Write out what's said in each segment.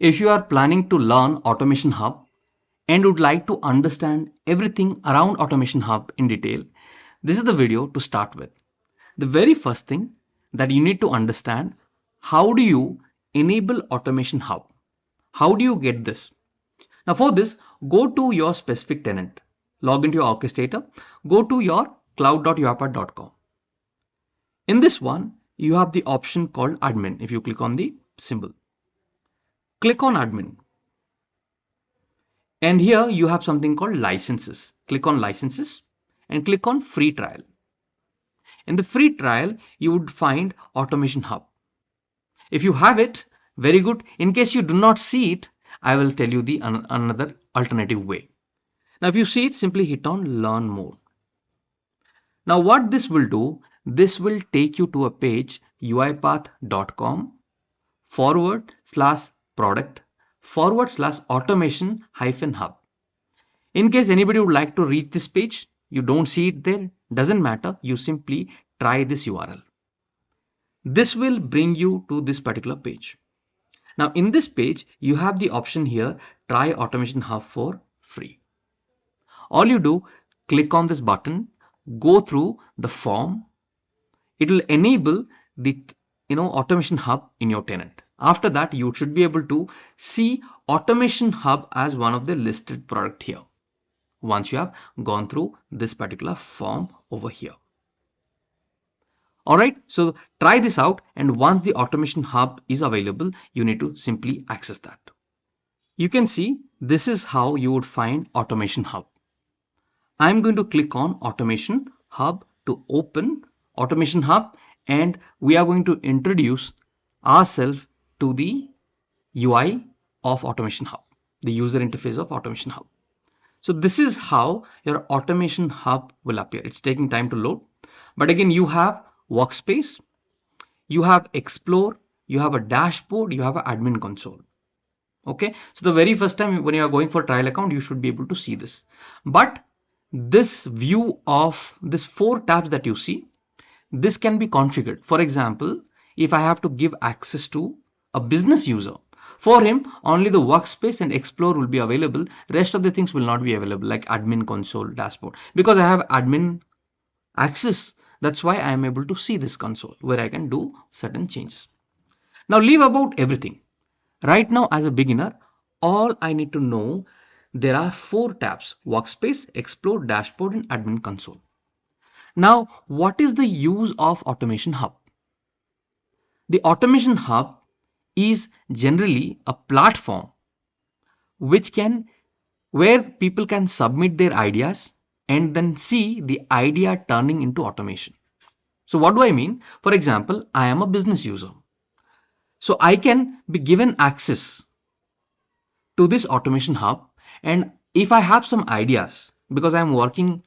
If you are planning to learn Automation Hub and would like to understand everything around Automation Hub in detail, this is the video to start with. The very first thing that you need to understand, how do you enable Automation Hub? How do you get this? Now for this, go to your specific tenant, log into your orchestrator, go to your cloud.uipath.com. In this one, you have the option called admin. If you click on the symbol, click on admin. And here you have something called licenses. Click on licenses and click on free trial. In the free trial, you would find Automation Hub. If you have it, very good. In case you do not see it, I will tell you the another alternative way. Now, if you see it, simply hit on learn more. Now, what this will do, this will take you to a page uipath.com/product/automation-hub. In case anybody would like to reach this page, you don't see it there, doesn't matter, you simply try this URL. This will bring you to this particular page. Now in this page, you have the option here, try Automation Hub for free. All you do, click on this button, go through the form. It will enable the Automation Hub in your tenant. After that, you should be able to see Automation Hub as one of the listed product here, once you have gone through this particular form over here. Alright, so try this out, and once the Automation Hub is available, you need to simply access that. You can see this is how you would find Automation Hub. I'm going to click on Automation Hub to open Automation Hub, and we are going to introduce ourselves to the UI of Automation Hub, the user interface of Automation Hub. So this is how your Automation Hub will appear. It's taking time to load, but again, you have workspace, you have explore, you have a dashboard, you have an admin console. Okay, so the very first time when you are going for trial account, you should be able to see this. But this view of this 4 tabs that you see, this can be configured. For example, if I have to give access to a business user, for him only the workspace and explore will be available. Rest of the things will not be available, like admin console, dashboard. Because I have admin access, that's why I am able to see this console where I can do certain changes. Now leave about everything. Right now, as a beginner, all I need to know, there are 4 tabs: workspace, explore, dashboard, and admin console. Now, what is the use of Automation Hub? The Automation Hub is generally a platform where people can submit their ideas and then see the idea turning into automation. So what do I mean? For example, I am a business user. So I can be given access to this Automation Hub, and if I have some ideas, because I'm working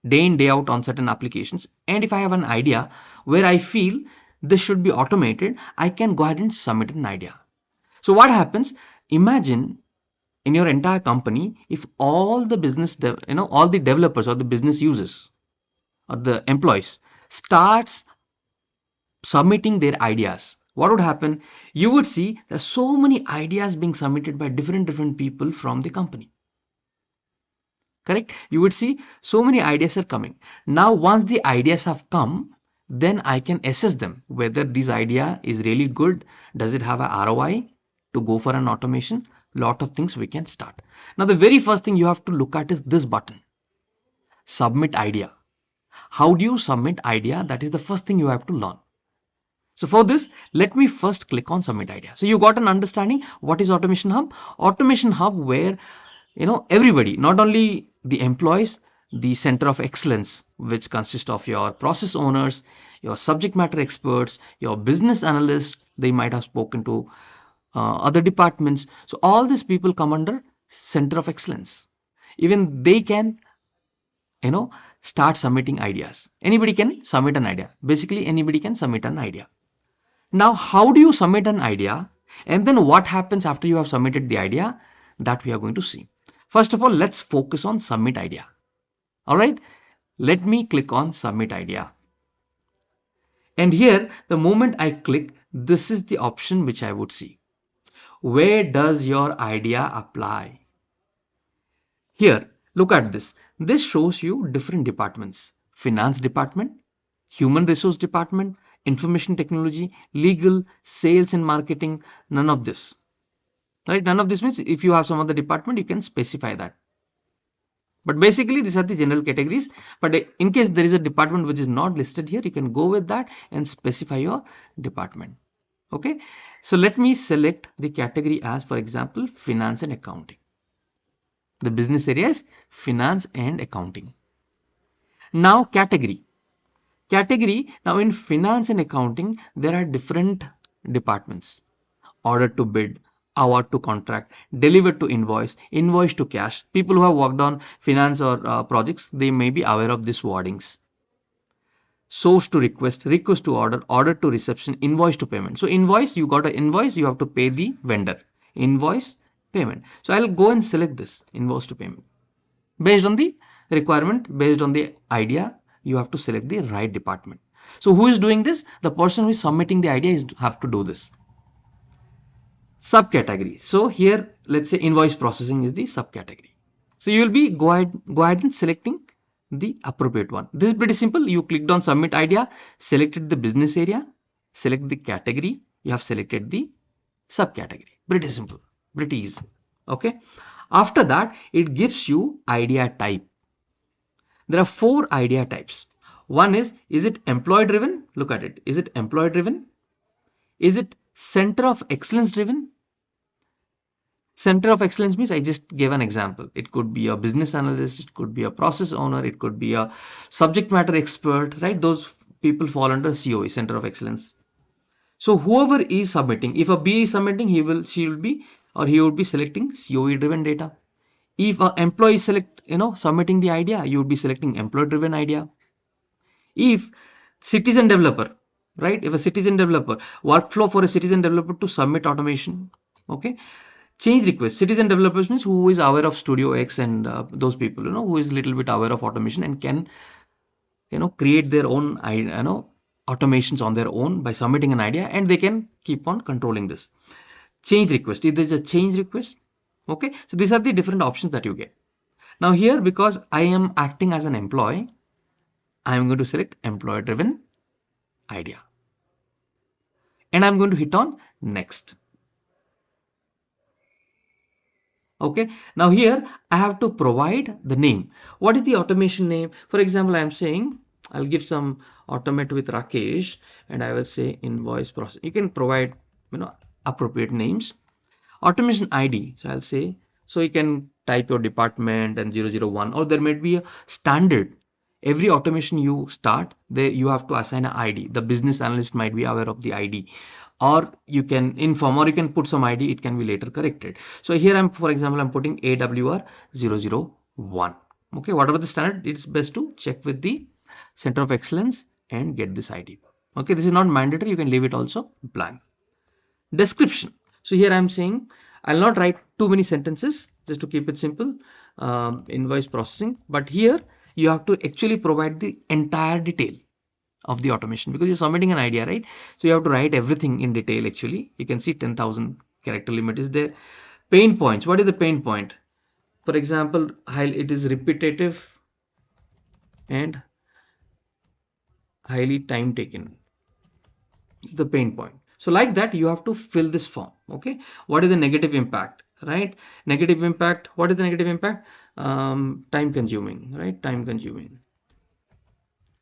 day in day out on certain applications, and if I have an idea where I feel this should be automated, I can go ahead and submit an idea. So what happens? Imagine in your entire company, if all the business, all the developers or the business users or the employees starts submitting their ideas, what would happen? You would see there are so many ideas being submitted by different people from the company. Correct? You would see so many ideas are coming. Now, once the ideas have come, then I can assess them, whether this idea is really good. Does it have a ROI to go for an automation? Lot of things we can start. Now, the very first thing you have to look at is this button, submit idea. How do you submit idea? That is the first thing you have to learn. So for this, let me first click on submit idea. So you got an understanding what is Automation Hub? Automation Hub where everybody, not only the employees, the center of excellence, which consists of your process owners, your subject matter experts, your business analysts, they might have spoken to other departments. So all these people come under center of excellence. Even they can start submitting ideas. Anybody can submit an idea. Basically, anybody can submit an idea. Now, how do you submit an idea? And then what happens after you have submitted the idea? That we are going to see. First of all, let's focus on submit idea. All right, let me click on submit idea. And here, the moment I click, this is the option which I would see. Where does your idea apply? Here, look at this. This shows you different departments. Finance department, human resource department, information technology, legal, sales and marketing, none of this. Right? None of this means if you have some other department, you can specify that. But basically, these are the general categories. But in case there is a department which is not listed here, you can go with that and specify your department. Okay. So let me select the category as, for example, finance and accounting. The business area is finance and accounting. Now category. Category. Now in finance and accounting, there are different departments. Order to bid, award to contract, deliver to invoice, invoice to cash. People who have worked on finance or projects, they may be aware of these wordings. Source to request, request to order, order to reception, invoice to payment. So invoice, you got an invoice, you have to pay the vendor. Invoice, payment. So I'll go and select this invoice to payment. Based on the requirement, based on the idea, you have to select the right department. So who is doing this? The person who is submitting the idea is have to do this. Subcategory. So here, let's say invoice processing is the subcategory. So you will be go ahead and selecting the appropriate one. This is pretty simple. You clicked on submit idea, selected the business area, select the category. You have selected the subcategory. Pretty simple, pretty easy. Okay. After that, it gives you idea type. There are 4 idea types. One is it employee driven? Look at it. Is it employee driven? Is it center of excellence driven? Center of excellence means I just gave an example. It could be a business analyst, it could be a process owner, it could be a subject matter expert, right? Those people fall under COE, center of excellence. So whoever is submitting, if a BA is submitting, he will be selecting COE driven data. If an employee submitting the idea, you would be selecting employee driven idea. If citizen developer, right? If a citizen developer, workflow for a citizen developer to submit automation, okay? Change request. Citizen developers means who is aware of Studio X and those people, who is little bit aware of automation and can, create their own, automations on their own by submitting an idea, and they can keep on controlling this. Change request. If there's a change request, okay. So these are the different options that you get. Now here, because I am acting as an employee, I am going to select employer driven idea, and I'm going to hit on next. Okay, now here I have to provide the name. What is the automation name? For example, I'm saying I'll give some automate with Rakesh, and I will say invoice process. You can provide appropriate names. Automation ID. So I'll say, so you can type your department and 001, or there might be a standard. Every automation you start, there you have to assign an ID. The business analyst might be aware of the ID, or you can inform, or you can put some ID. It can be later corrected. So here for example, I'm putting AWR 001. Okay, whatever the standard, it's best to check with the center of excellence and get this ID. Okay, this is not mandatory. You can leave it also blank. Description. So here I'm saying I'll not write too many sentences, just to keep it simple. Invoice processing, but here you have to actually provide the entire detail of the automation, because you're submitting an idea, right? So you have to write everything in detail. Actually, you can see 10,000 character limit is there. Pain points. What is the pain point? For example, it is repetitive and highly time taken. The pain point. So like that, you have to fill this form. Okay, what is the negative impact? Right, negative impact. What is the negative impact? Time consuming, right? Time consuming.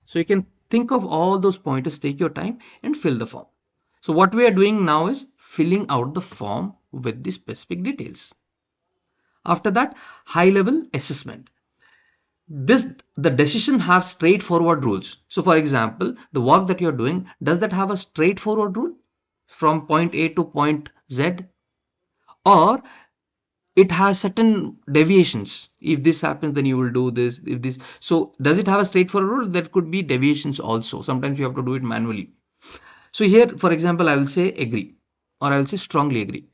So you can think of all those pointers, take your time and fill the form. So what we are doing now is filling out the form with the specific details. After that, high level assessment. The decision have straightforward rules. So for example, the work that you're doing, does that have a straightforward rule from point A to point Z, or it has certain deviations? If this happens, then you will do this. If this, so does it have a straightforward rule? There could be deviations also. Sometimes you have to do it manually. So here, for example, I will say agree, or I will say strongly agree.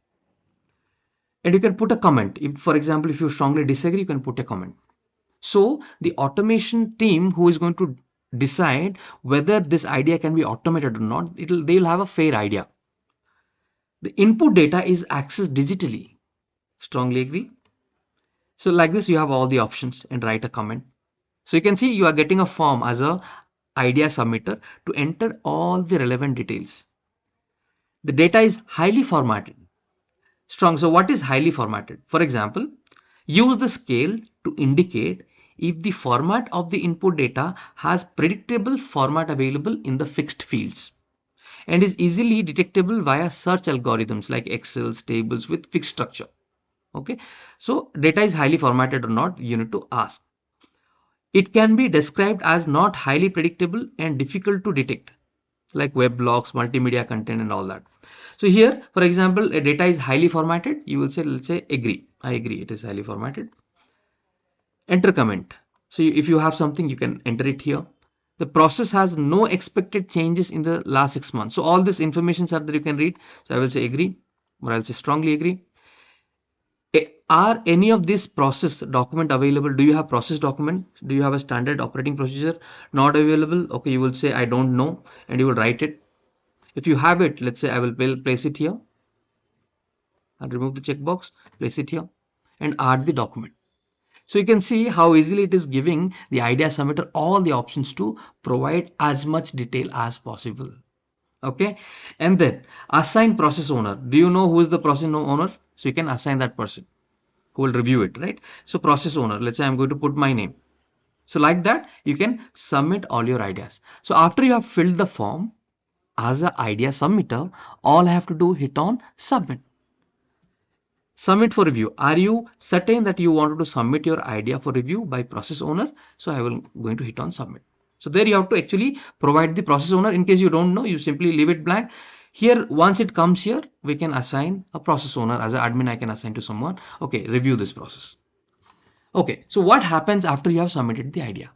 And you can put a comment. If, for example, if you strongly disagree, you can put a comment. So the automation team who is going to decide whether this idea can be automated or not, they'll have a fair idea. The input data is accessed digitally. Strongly agree? So like this, you have all the options and write a comment. So you can see you are getting a form as a idea submitter to enter all the relevant details. The data is highly formatted. Strong. So what is highly formatted? For example, use the scale to indicate if the format of the input data has predictable format available in the fixed fields and is easily detectable via search algorithms like Excel's tables with fixed structure. Okay, so data is highly formatted or not, you need to ask. It can be described as not highly predictable and difficult to detect, like web blogs, multimedia content, and all that. So here, for example, a data is highly formatted. You will say, let's say, agree. I agree, it is highly formatted. Enter comment. So if you have something, you can enter it here. The process has no expected changes in the last 6 months. So all this information are that you can read. So I will say agree, or I'll say strongly agree. Are any of this process document available? Do you have process document? Do you have a standard operating procedure not available? Okay, you will say I don't know, and you will write it. If you have it, let's say I will place it here. I'll remove the checkbox, place it here, and add the document. So you can see how easily it is giving the idea submitter all the options to provide as much detail as possible. Okay, and then assign process owner. Do you know who is the process owner? So you can assign that person who will review it, right? So process owner, let's say I'm going to put my name. So like that, you can submit all your ideas. So after you have filled the form as an idea submitter, all I have to do hit on submit. Submit for review. Are you certain that you wanted to submit your idea for review by process owner? So I will going to hit on submit. So there you have to actually provide the process owner. In case you don't know, you simply leave it blank. Here, once it comes here, we can assign a process owner. As an admin, I can assign to someone. Okay, review this process. Okay, so what happens after you have submitted the idea?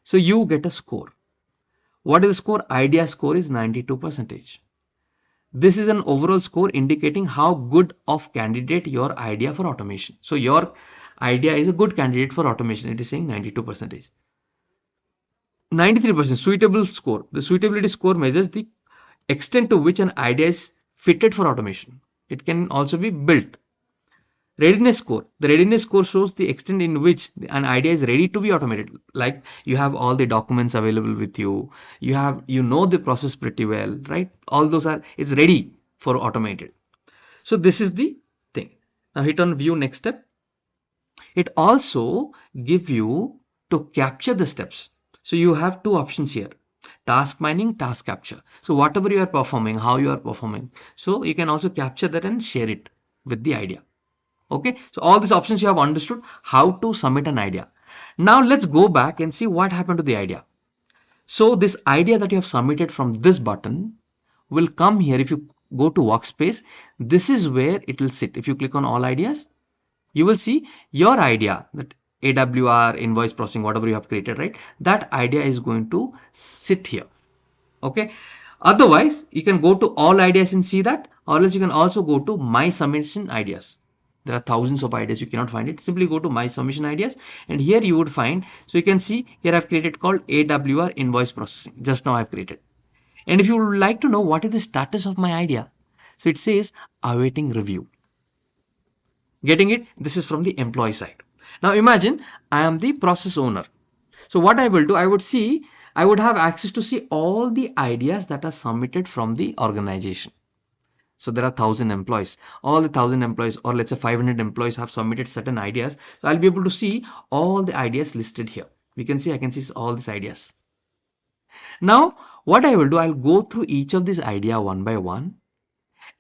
So you get a score. What is the score? Idea score is 92%. This is an overall score indicating how good of candidate your idea for automation. So your idea is a good candidate for automation. It is saying 92%. 93% suitable score. The suitability score measures the extent to which an idea is fitted for automation. It can also be built. Readiness score. The readiness score shows the extent in which an idea is ready to be automated. Like you have all the documents available with you. You know the process pretty well, right? All those are, it's ready for automated. So this is the thing. Now hit on view next step. It also give you to capture the steps. So you have two options here. Task mining, task capture. So whatever you are performing, how you are performing. So you can also capture that and share it with the idea. Okay, so all these options you have understood how to submit an idea. Now let's go back and see what happened to the idea. So this idea that you have submitted from this button will come here. If you go to workspace, this is where it will sit. If you click on all ideas, you will see your idea, that AWR, invoice processing, whatever you have created, right? That idea is going to sit here. Okay, otherwise you can go to all ideas and see that, or else you can also go to my submission ideas. There are thousands of ideas, you cannot find it, simply go to my submission ideas, and here you would find. So you can see here I've created called AWR invoice processing. Just now I've created. And if you would like to know what is the status of my idea, so it says awaiting review. Getting it? This is from the employee side. Now imagine I am the process owner. So what I will do, I would have access to see all the ideas that are submitted from the organization. So there are 1,000 employees. All the 1,000 employees, or let's say 500 employees, have submitted certain ideas. So I'll be able to see all the ideas listed here. You can see, I can see all these ideas. Now, what I will do, I'll go through each of these ideas one by one,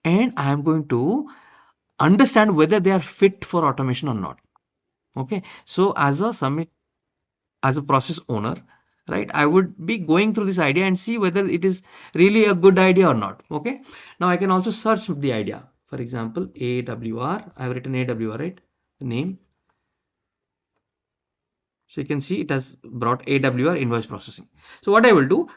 and I am going to understand whether they are fit for automation or not. Okay. So as a process owner, right, I would be going through this idea and see whether it is really a good idea or not. Okay, now I can also search the idea. For example, AWR, I have written AWR, right, the name. So you can see it has brought AWR invoice processing. So what I will do,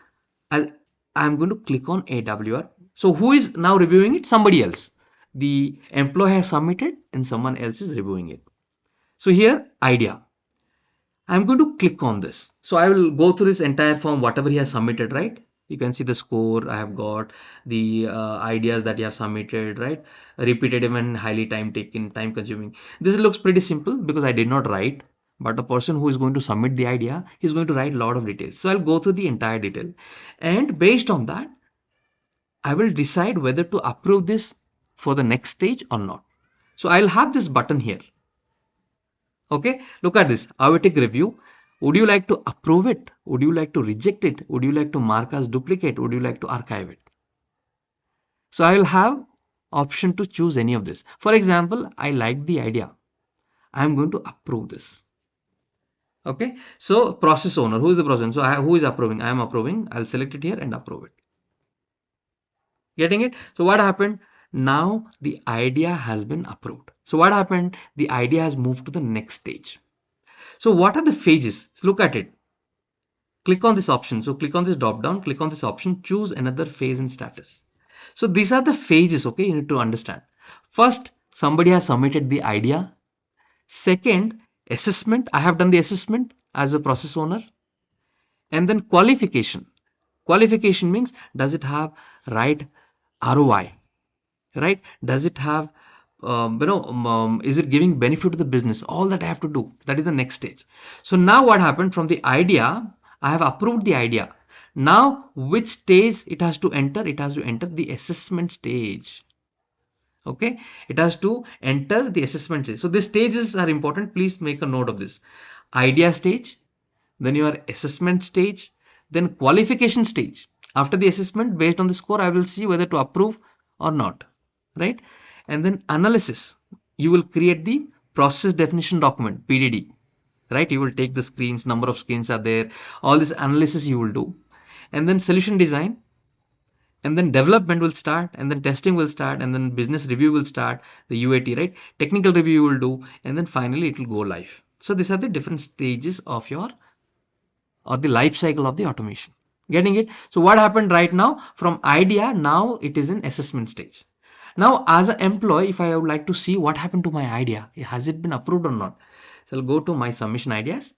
I'm going to click on AWR. So who is now reviewing it? Somebody else. The employee has submitted and someone else is reviewing it. So here, idea. I'm going to click on this. So I will go through this entire form, whatever he has submitted, right? You can see the score I have got, the ideas that you have submitted, right? Repetitive and highly time taking, time consuming. This looks pretty simple because I did not write, but the person who is going to submit the idea is going to write a lot of details. So I'll go through the entire detail, and based on that, I will decide whether to approve this for the next stage or not. So I'll have this button here. Okay, look at this Avitic review. Would you like to approve it? Would you like to reject it? Would you like to mark as duplicate? Would you like to archive it? So I will have option to choose any of this. For example, I like the idea. I am going to approve this. Okay, so process owner, who is the process? So who is approving? I am approving. I'll select it here and approve it. Getting it? So what happened? Now the idea has been approved. So what happened? The idea has moved to the next stage. So what are the phases? So look at it. Click on this option. So click on this drop down, click on this option, choose another phase and status. So these are the phases, okay, you need to understand. First, somebody has submitted the idea. Second, assessment. I have done the assessment as a process owner. And then qualification. Qualification means, does it have right ROI, right? Does it have, is it giving benefit to the business? All that I have to do. That is the next stage. So now what happened from the idea, I have approved the idea. Now, which stage it has to enter? It has to enter the assessment stage. Okay, it has to enter the assessment stage. So the stages are important. Please make a note of this. Idea stage, then your assessment stage, then qualification stage. After the assessment, based on the score, I will see whether to approve or not, right? And then analysis, you will create the process definition document, PDD, right? You will take the screens, number of screens are there, all this analysis you will do. And then solution design, and then development will start, and then testing will start, and then business review will start, the UAT, right? Technical review you will do, and then finally it will go live. So these are the different stages of your, or the life cycle of the automation. Getting it? So what happened right now? From idea, now it is in assessment stage. Now as an employee, if I would like to see what happened to my idea, has it been approved or not? So I'll go to my submission ideas,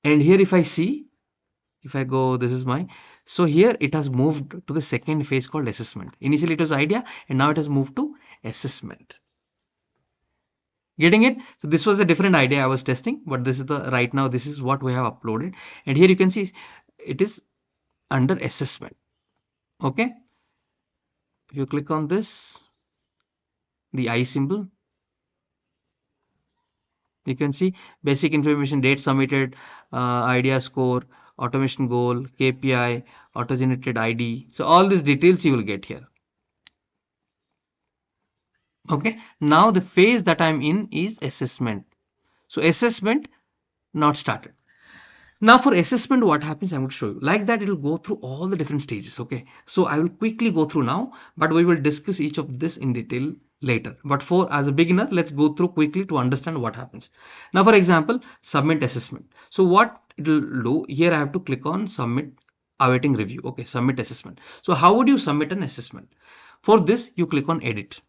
and here if I see, if I go, this is my, so here it has moved to the second phase called assessment. Initially it was idea, and now it has moved to assessment. Getting it? So this was a different idea I was testing, but this is the right now, this is what we have uploaded, and here you can see it is under assessment. Okay, if you click on this, the I symbol, you can see basic information, date submitted, idea score, automation goal, KPI, auto generated ID. So all these details you will get here. Okay, now the phase that I'm in is assessment. So assessment not started. Now for assessment, what happens, I'm going to show you. Like that, it will go through all the different stages. Okay, so I will quickly go through now, but we will discuss each of this in detail later. But for as a beginner, let's go through quickly to understand what happens. Now for example, submit assessment. So what it will do here, I have to click on submit awaiting review. Okay, submit assessment. So how would you submit an assessment? For this, you click on edit.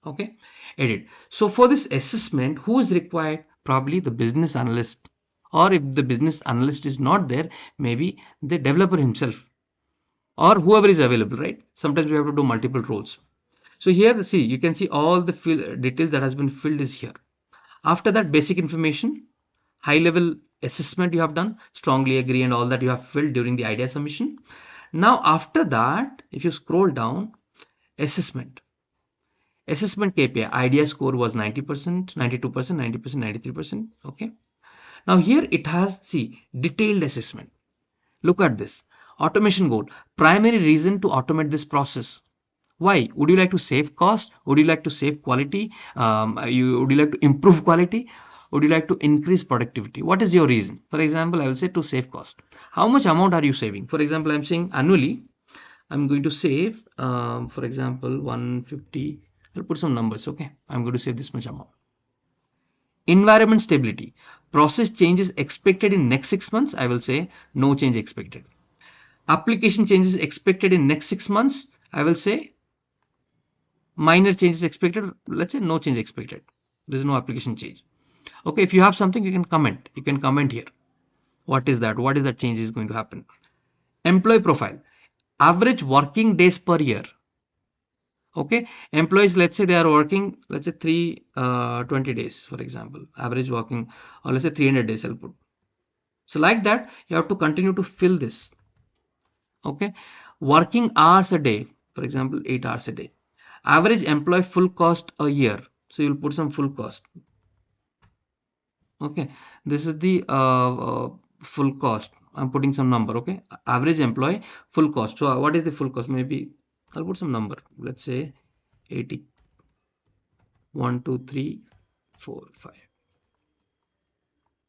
Okay, edit. So for this assessment, who is required? Probably the business analyst, or if the business analyst is not there, maybe the developer himself, or whoever is available, right? Sometimes we have to do multiple roles. So here, see, you can see all the details that has been filled is here. After that, basic information, high level assessment you have done, strongly agree, and all that you have filled during the idea submission. Now after that, if you scroll down, assessment KPI, idea score was 90%, 92%, 90%, 93%. Okay, now here it has, see, detailed assessment. Look at this. Automation goal, primary reason to automate this process. Why? Would you like to save cost? Would you like to save quality? Would you like to improve quality? Would you like to increase productivity? What is your reason? For example, I will say to save cost. How much amount are you saving? For example, I'm saying annually, I'm going to save, for example, 150. I'll put some numbers. Okay, I'm going to save this much amount. Environment stability, process changes expected in next 6 months. I will say no change expected. Application changes expected in next 6 months. I will say minor changes expected. Let's say no change expected. There is no application change. Okay, if you have something, you can comment. You can comment here. What is that? What is that change is going to happen? Employee profile, average working days per year. Okay, employees, let's say they are working, let's say 320 days, for example, average working, or let's say 300 days I'll put. So like that, you have to continue to fill this. Okay, working hours a day, for example, 8 hours a day. Average employee full cost a year. So you'll put some full cost. Okay, this is the full cost. I'm putting some number. Okay, average employee full cost. So what is the full cost? Maybe I'll put some number. Let's say 80. 1, 2, 3, 4, 5.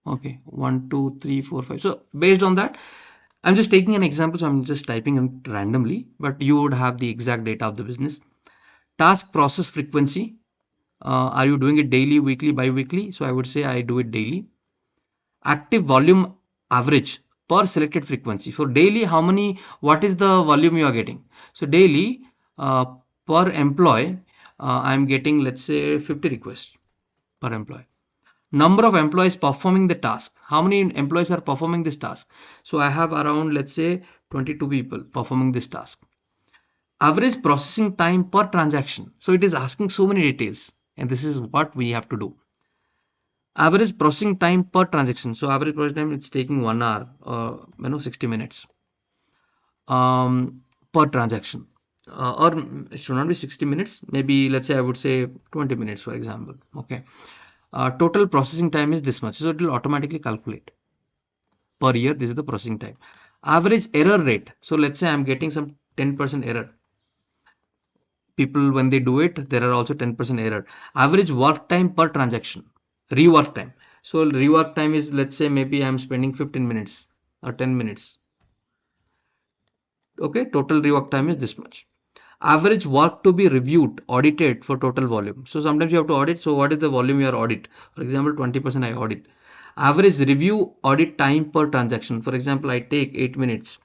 Okay, 1, 2, 3, 4, 5. So based on that, I'm just taking an example. So I'm just typing in randomly, but you would have the exact data of the business. Task process frequency. Are you doing it daily, weekly, bi-weekly? So I would say I do it daily. Active volume average per selected frequency. So daily, how many, what is the volume you are getting? So daily, per employee, I'm getting, let's say 50 requests per employee. Number of employees performing the task. How many employees are performing this task? So I have around, let's say 22 people performing this task. Average processing time per transaction. So it is asking so many details, and this is what we have to do. Average processing time per transaction. So average processing time, it's taking 1 hour, 60 minutes per transaction. Or it should not be 60 minutes. Maybe let's say I would say 20 minutes, for example. Okay. Total processing time is this much. So it will automatically calculate per year. This is the processing time. Average error rate. So let's say I'm getting some 10% error. People, when they do it, there are also 10% error. Average work time per transaction. Rework time. So rework time is, let's say maybe I'm spending 15 minutes or 10 minutes. Okay, total rework time is this much. Average work to be reviewed, audited for total volume. So sometimes you have to audit. So what is the volume you are audit? For example, 20% I audit. Average review audit time per transaction. For example, I take 8 minutes.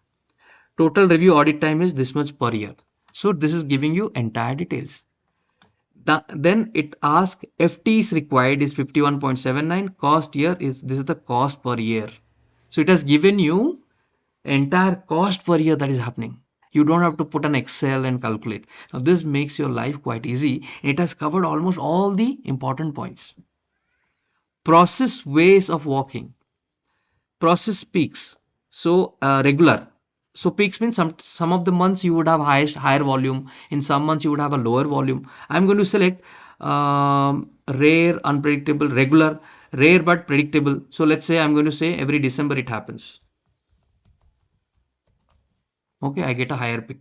Total review audit time is this much per year. So this is giving you entire details. Then it asks FT is required is 51.79. Cost year is, this is the cost per year. So it has given you entire cost per year that is happening. You don't have to put an Excel and calculate. Now this makes your life quite easy. It has covered almost all the important points. Process ways of working. Process peaks. So regular. So peaks means some of the months you would have higher volume. In some months you would have a lower volume. I'm going to select rare, unpredictable, regular, rare but predictable. So let's say I'm going to say every December it happens. Okay, I get a higher peak.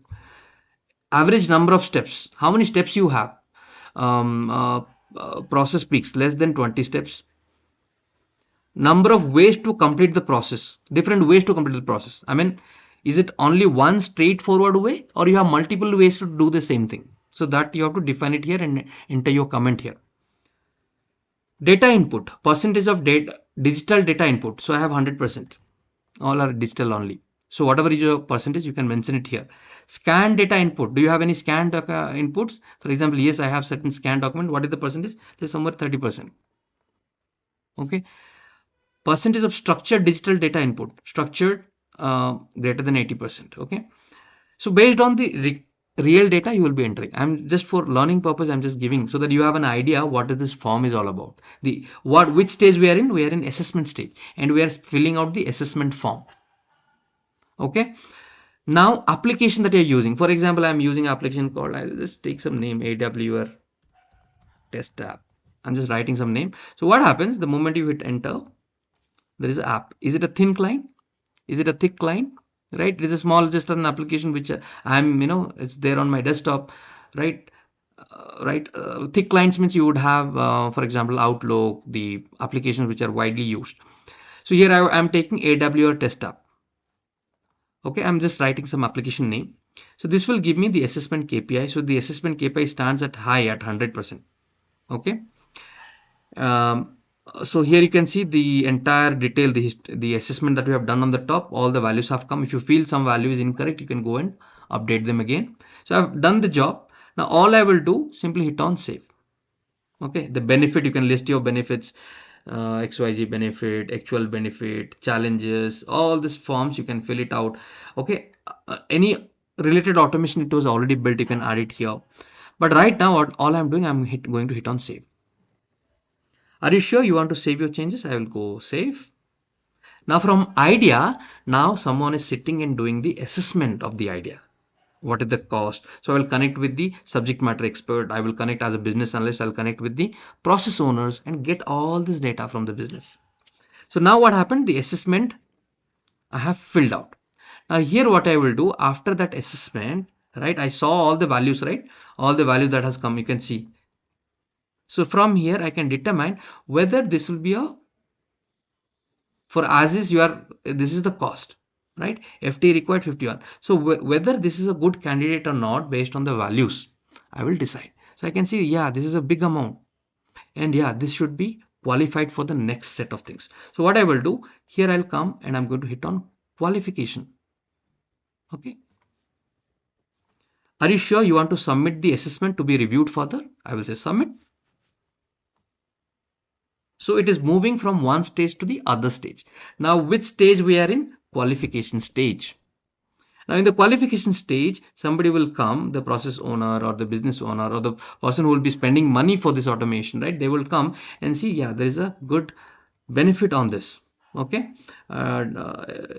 Average number of steps. How many steps you have? Process peaks less than 20 steps. Number of ways to complete the process. Different ways to complete the process. I mean, is it only one straightforward way, or you have multiple ways to do the same thing? So that you have to define it here and enter your comment here. Data input. Percentage of data, digital data input. So I have 100%. All are digital only. So whatever is your percentage, you can mention it here. Scan data input. Do you have any scan inputs? For example, yes, I have certain scan document. What is the percentage? It is somewhere 30%. Okay. Percentage of structured digital data input. Structured greater than 80%. Okay. So based on the real data, you will be entering. I'm just for learning purpose. I'm just giving so that you have an idea what this form is all about. Which stage we are in? We are in assessment stage, and we are filling out the assessment form. Okay. Now application that you're using. For example, I'm using application called, I'll just take some name, AWR test app. I'm just writing some name. So what happens the moment you hit enter? There is an app. Is it a thin client? Is it a thick client? Right? It is a small, just an application which I'm, it's there on my desktop, right? Thick clients means you would have, for example, Outlook, the applications which are widely used. So here I'm taking AWR test app. Okay, I'm just writing some application name. So this will give me the assessment KPI. So the assessment KPI stands at high at 100%. Okay. So here you can see the entire detail, the assessment that we have done on the top. All the values have come. If you feel some value is incorrect, you can go and update them again. So I've done the job. Now all I will do, simply hit on save. Okay, the benefit, you can list your benefits. XYZ benefit, actual benefit, challenges, all these forms you can fill it out. Okay, any related automation it was already built, you can add it here. But right now, all I'm doing, going to hit on save. Are you sure you want to save your changes? I will go save. Now from idea, now someone is sitting and doing the assessment of the idea. What is the cost? So I will connect with the subject matter expert. I will connect as a business analyst. I'll connect with the process owners and get all this data from the business. So now what happened? The assessment I have filled out. Now here what I will do after that assessment, right? I saw all the values, right? All the values that has come, you can see. So from here I can determine whether this will be a, for as is you are, this is the cost, right? FT required 51. So whether this is a good candidate or not based on the values, I will decide. So I can see, yeah, this is a big amount, and yeah, this should be qualified for the next set of things. So what I will do here, I'll come and I'm going to hit on qualification. Okay. Are you sure you want to submit the assessment to be reviewed further? I will say submit. So it is moving from one stage to the other stage. Now which stage we are in? Qualification stage. Now in the qualification stage, somebody will come, the process owner or the business owner or the person who will be spending money for this automation, right? They will come and see, yeah, there is a good benefit on this. Okay,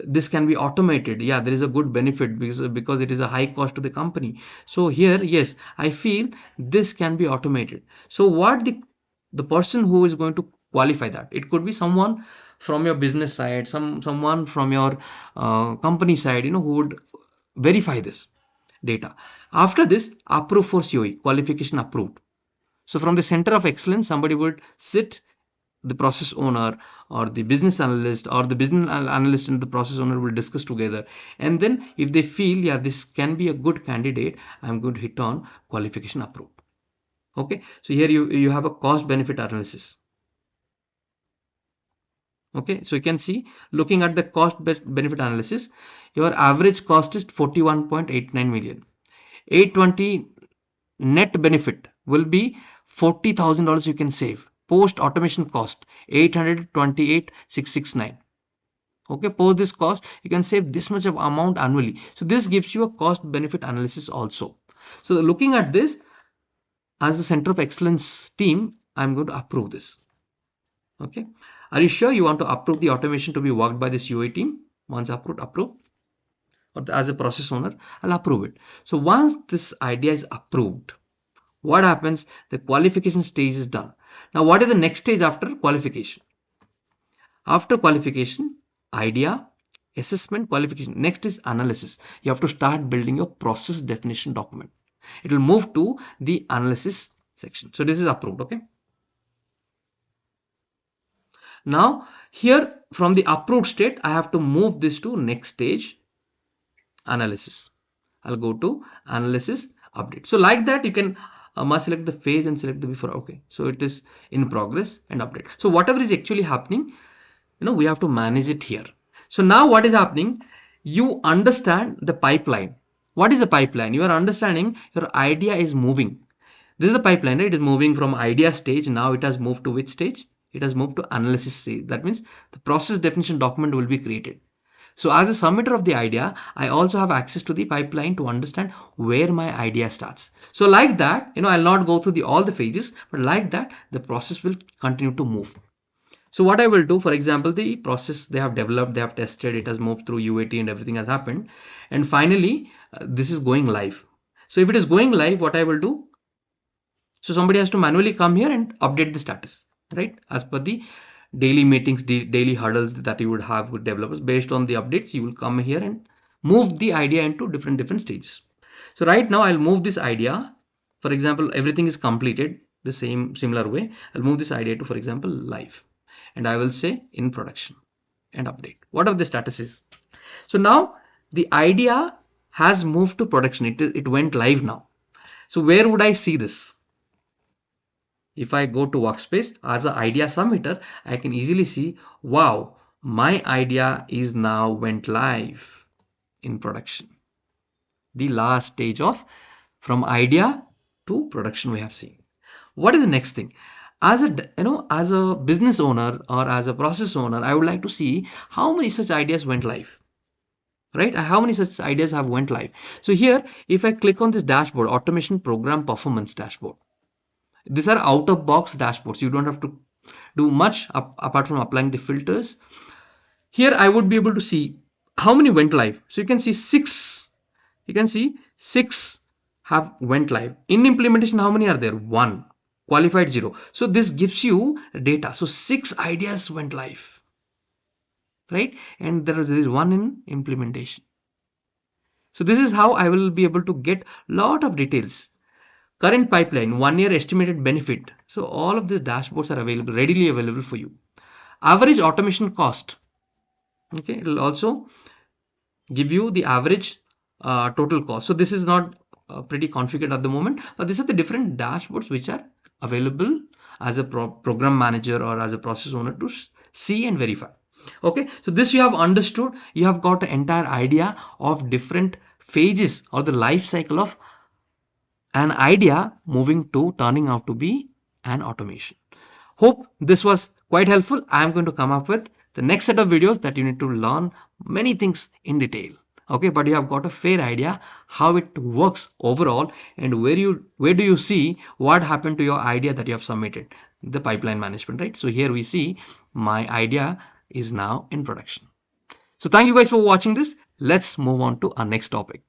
this can be automated. Yeah, there is a good benefit because it is a high cost to the company. So here, yes, I feel this can be automated. So what the person who is going to qualify that, it could be someone from your business side, someone from your company side, who would verify this data. After this, approve for COE, qualification approved. So from the center of excellence, somebody would sit, the process owner or the business analyst or the business analyst and the process owner will discuss together, and then if they feel, yeah, this can be a good candidate, I'm going to hit on qualification approved. Okay, so here you have a cost benefit analysis. Okay, so you can see, looking at the cost benefit analysis, your average cost is 41.89 million. 820 net benefit will be $40,000 you can save. Post automation cost 828,669. Okay, post this cost you can save this much of amount annually. So this gives you a cost benefit analysis also. So looking at this, as a center of excellence team, I'm going to approve this. Okay, are you sure you want to approve the automation to be worked by this UA team? Once approved, approve. Or as a process owner, I'll approve it. So once this idea is approved, what happens? The qualification stage is done. Now what is the next stage after qualification? After qualification, idea, assessment, qualification. Next is analysis. You have to start building your process definition document. It will move to the analysis section. So this is approved. Okay. Now here from the approved state, I have to move this to next stage, analysis. I'll go to analysis, update. So like that, you can must select the phase and select the before. Okay, so it is in progress and update. So whatever is actually happening, we have to manage it here. So now what is happening? You understand the pipeline. What is the pipeline? You are understanding your idea is moving. This is the pipeline, right? It is moving from idea stage. Now it has moved to which stage? It has moved to analysis stage. That means the process definition document will be created. So as a submitter of the idea, I also have access to the pipeline to understand where my idea starts. So like that, I'll not go through all the phases, but like that, the process will continue to move. So what I will do, for example, the process they have developed, they have tested, it has moved through UAT and everything has happened. And finally, this is going live. So if it is going live, what I will do, so somebody has to manually come here and update the status, right? As per the daily meetings, daily hurdles that you would have with developers. Based on the updates, you will come here and move the idea into different stages. So right now I'll move this idea. For example, everything is completed the similar way. I'll move this idea to, for example, live, and I will say in production and update. What are the statuses? So now the idea has moved to production. It went live now. So where would I see this? If I go to workspace as an idea submitter, I can easily see, wow, my idea is now went live in production. The last stage of from idea to production we have seen. What is the next thing? As a as a business owner or as a process owner, I would like to see how many such ideas went live, right? How many such ideas have went live. So here, if I click on this dashboard, automation program performance dashboard, these are out of box dashboards. You don't have to do much apart from applying the filters. Here I would be able to see how many went live. So you can see six have went live. In implementation, how many are there? One. Qualified, zero. So this gives you data. So 6 ideas went live, right? And there is one in implementation. So this is how I will be able to get lot of details. Current pipeline, 1 year estimated benefit. So all of these dashboards are available, readily available for you. Average automation cost. Okay, it will also give you the average total cost. So this is not pretty configured at the moment, but these are the different dashboards which are available as a program manager or as a process owner to see and verify. Okay, so this you have understood. You have got an entire idea of different phases or the life cycle of an idea moving to turning out to be an automation. Hope this was quite helpful. I am going to come up with the next set of videos that you need to learn many things in detail. Okay, but you have got a fair idea how it works overall, and where do you see what happened to your idea that you have submitted, the pipeline management, right? So here we see my idea is now in production. So thank you guys for watching this. Let's move on to our next topic.